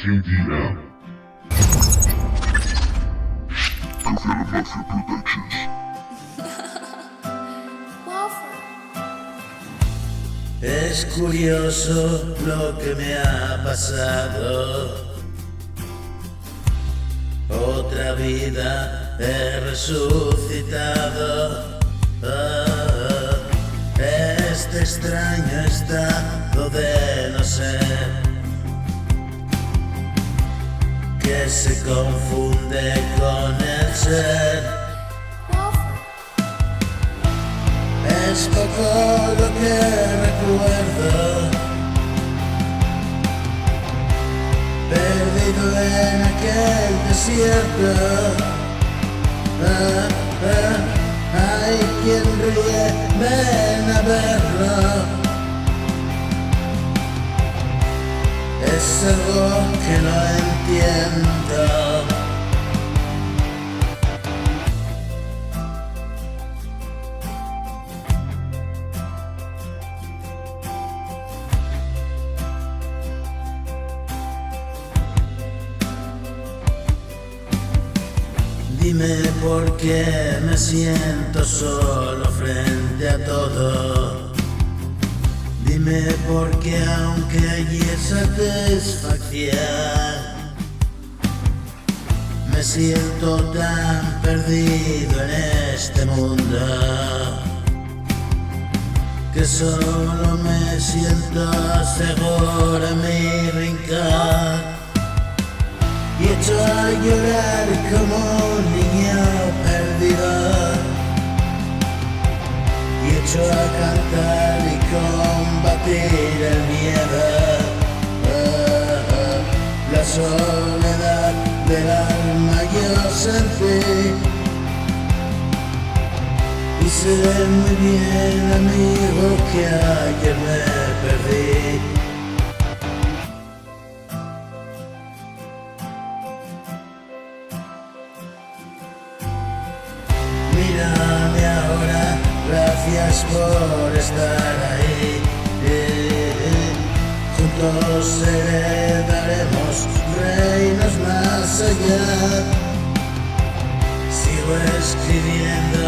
Team DM. Confirm Mafia Productions. Es curioso lo que me ha pasado. Otra vida he resucitado. Este extraño estado de no ser, que se confunde con el ser. Es poco lo que recuerdo, perdido en aquel desierto. Hay quien ríe, ven a verlo. Es algo que no entiendo. Dime por qué me siento solo frente a todo. Dime por qué, aunque hay satisfacción, me siento tan perdido en este mundo, que solo me siento seguro en mi rincón, y echo a llorar como un niño perdido, y echo a cantar y combatir el miedo. La soledad del alma yo sentí, y sé muy bien, amigo, que ayer me perdí. Mírame ahora, gracias por estar ahí. Juntos heredaremos reinos más allá. Sigo escribiendo